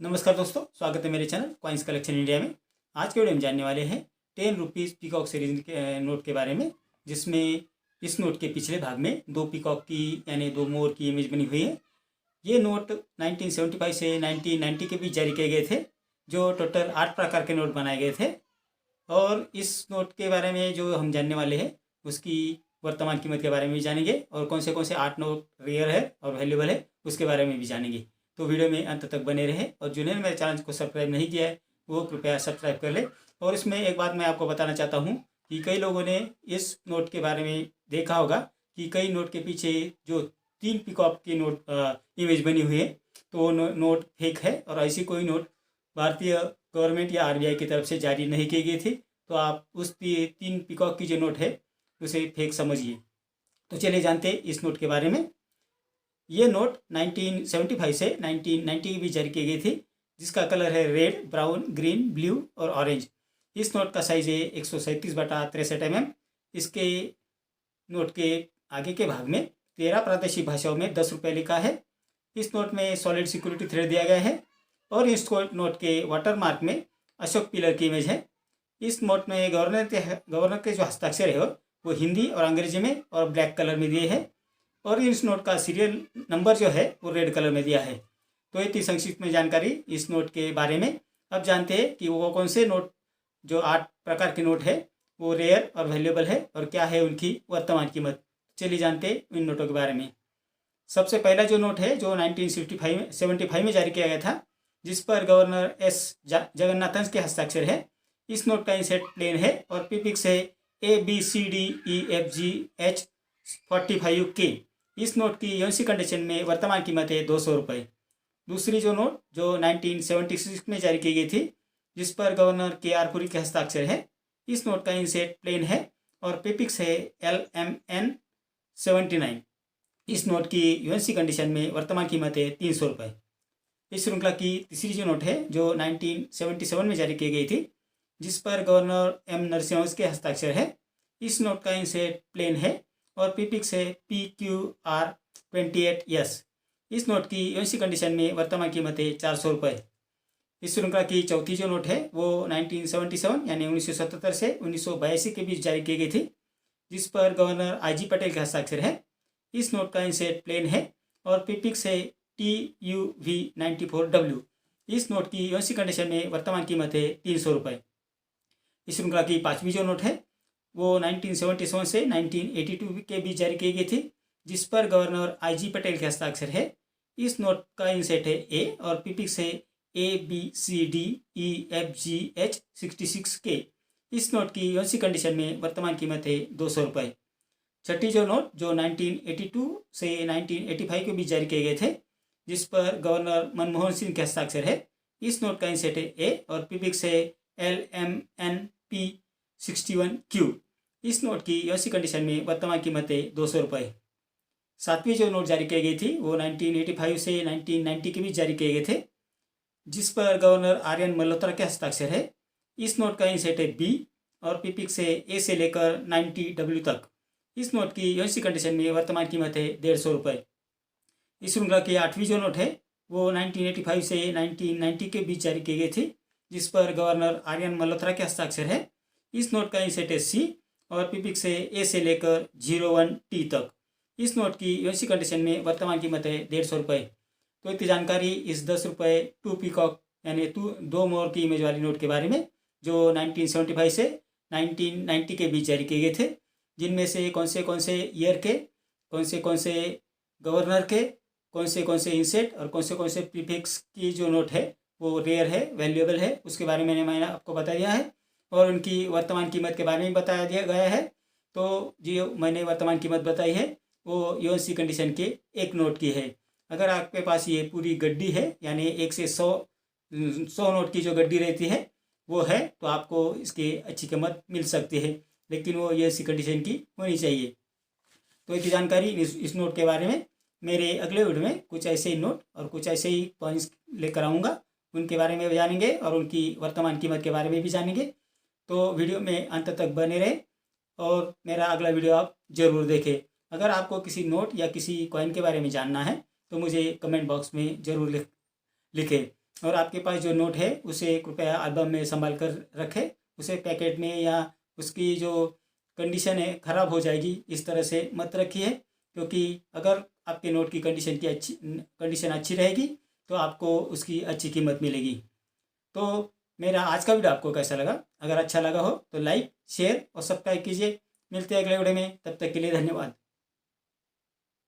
नमस्कार दोस्तों, स्वागत है मेरे चैनल कॉइन्स कलेक्शन इंडिया में। आज के वीडियो में जानने वाले हैं 10 रुपीज़ पीकॉक सीरीज के नोट के बारे में, जिसमें इस नोट के पिछले भाग में दो पीकॉक की यानी दो मोर की इमेज बनी हुई है। ये नोट 1975 से 1990 के बीच जारी किए गए थे, जो टोटल 8 प्रकार के नोट बनाए गए थे। और इस नोट के बारे में जो हम जानने वाले हैं उसकी वर्तमान कीमत के बारे में भी जानेंगे, और कौन से 8 नोट रेयर है और वैल्यूबल है उसके बारे में भी जानेंगे। तो वीडियो में अंत तक बने रहे, और जिन्होंने मेरे चैनल को सब्सक्राइब नहीं किया है वो कृपया सब्सक्राइब कर ले। और इसमें एक बात मैं आपको बताना चाहता हूँ कि कई लोगों ने इस नोट के बारे में देखा होगा कि कई नोट के पीछे जो 3 पीकॉक की नोट इमेज बनी हुई है, तो वो नोट फेक है, और ऐसी कोई नोट भारतीय गवर्नमेंट या आरबीआई की तरफ से जारी नहीं की गई थी। तो आप उस 3 पीकॉक की जो नोट है उसे फेक समझिए। तो चलिए जानते हैं इस नोट के बारे में। ये नोट 1975 से 1990 के बीच जारी की गई थी, जिसका कलर है रेड, ब्राउन, ग्रीन, ब्लू और ऑरेंज। इस नोट का साइज है 137/63 mm। इसके नोट के आगे के भाग में 13 प्रादेशिक भाषाओं में 10 रुपये लिखा है। इस नोट में सॉलिड सिक्योरिटी थ्रेड दिया गया है, और इस नोट के वाटरमार्क में अशोक पिलर की इमेज है। इस नोट में गवर्नर के जो हस्ताक्षर है वो हिंदी और अंग्रेजी में और ब्लैक कलर में दिए हैं, और इस नोट का सीरियल नंबर जो है वो रेड कलर में दिया है। तो ये थी संक्षिप्त में जानकारी इस नोट के बारे में। अब जानते हैं कि वो कौन से नोट, जो 8 प्रकार के नोट है, वो रेयर और वैल्यूएबल है और क्या है उनकी वर्तमान कीमत। चलिए जानते हैं इन नोटों के बारे में। सबसे पहला जो नोट है जो 1975 में जारी किया गया था, जिस पर गवर्नर एस जगन्नाथन के हस्ताक्षर है। इस नोट का इंसेट प्लेन है और पीपिक्स है ABCDEFGH45K। इस नोट की यूएनसी कंडीशन में वर्तमान कीमत है 200 रुपये। दूसरी जो नोट जो 1976 में जारी की गई थी, जिस पर गवर्नर KR पुरी के हस्ताक्षर है। इस नोट का इंसेट प्लेन है और पीपिक्स है LMN79। इस नोट की यूएनसी कंडीशन में वर्तमान कीमत है 300 रुपये। इस श्रृंखला की तीसरी जो नोट है जो 1977 में जारी की गई थी, जिस पर गवर्नर M नरसिम्हा के हस्ताक्षर है। इस नोट का इंसेट प्लेन है और पीपिक्स है PQR28S। इस नोट की यूएनसी कंडीशन में वर्तमान कीमत है 400 रुपये। इस श्रृंखला की चौथी जो नोट है वो 1977 यानी 1977 से 1982 के बीच जारी की गई थी, जिस पर गवर्नर IG पटेल के हस्ताक्षर है। इस नोट का इंसेट प्लेन है और पीपिक्स है TUV94W। इस नोट की यूएनसी कंडीशन में वर्तमान कीमत है 300 रुपये। इस श्रृंखला की पाँचवीं जो नोट है वो 1977 से 1982 के बीच जारी की गई थी, जिस पर गवर्नर IG पटेल के हस्ताक्षर है। इस नोट का इंसेट है A और पीपिक्स है ABCDEFGH66K। इस नोट की यूएनसी कंडीशन में वर्तमान कीमत है 200 रुपये। छठी जो नोट जो 1982 से 1985 के बीच जारी किए गए थे, जिस पर गवर्नर मनमोहन सिंह के हस्ताक्षर है। इस नोट का इंसेट है A और पीपिक्स है LMNP61Q। इस नोट की यूएनसी कंडीशन में वर्तमान कीमत है 200 रुपये। सातवीं जो नोट जारी की गई थी वो 1985 से 1990 के बीच जारी किए गए थे, जिस पर गवर्नर RN मल्होत्रा के हस्ताक्षर है। इस नोट का इंसेट है B और पीपिक्स है A से लेकर 90W तक। इस नोट की यूएनसी कंडीशन में वर्तमान कीमत है 150 रुपये। इस श्रृंखला की आठवीं जो नोट है वो 1985 से 1990 के बीच जारी की गई थी, जिस पर गवर्नर RN मल्होत्रा के हस्ताक्षर है। इस नोट का इंसेट है C और पीपिक्स है A से लेकर 01T तक। इस नोट की यूएनसी कंडीशन में वर्तमान कीमत है 150 रुपये। तो इतनी जानकारी इस 10 रुपये 2 पीकॉक यानी 2 मोर की इमेज वाली नोट के बारे में, जो 1975 से 1990 के बीच जारी किए गए थे, जिनमें से कौन से ईयर के, कौन से गवर्नर के, कौन से इंसेट और कौन से प्रीफिक्स की जो नोट है वो रेयर है, वैल्यूएबल है, उसके बारे में मैंने आपको बता दिया है। और उनकी वर्तमान कीमत के बारे में बताया दिया गया है। तो जो मैंने वर्तमान कीमत बताई है वो यूएनसी कंडीशन के एक नोट की है। अगर आपके पास ये पूरी गड्डी है यानी 1 से 100 नोट की जो गड्डी रहती है वो है, तो आपको इसकी अच्छी कीमत मिल सकती है, लेकिन वो यूएनसी कंडीशन की होनी चाहिए। तो इतनी जानकारी इस नोट के बारे में। मेरे अगले वीडियो में कुछ ऐसे ही नोट और कुछ ऐसे ही कॉइन्स लेकर आऊँगा, उनके बारे में भी जानेंगे और उनकी वर्तमान कीमत के बारे में भी जानेंगे। तो वीडियो में अंत तक बने रहे और मेरा अगला वीडियो आप ज़रूर देखें। अगर आपको किसी नोट या किसी कॉइन के बारे में जानना है तो मुझे कमेंट बॉक्स में ज़रूर लिखें। और आपके पास जो नोट है उसे कृपया एल्बम में संभाल कर रखें, उसे पैकेट में या उसकी जो कंडीशन है ख़राब हो जाएगी इस तरह से मत रखिए, क्योंकि अगर आपके नोट की कंडीशन अच्छी रहेगी तो आपको उसकी अच्छी कीमत मिलेगी। तो मेरा आज का वीडियो आपको कैसा लगा? अगर अच्छा लगा हो तो लाइक, शेयर और सब्सक्राइब कीजिए। मिलते हैं अगले वीडियो में, तब तक के लिए धन्यवाद।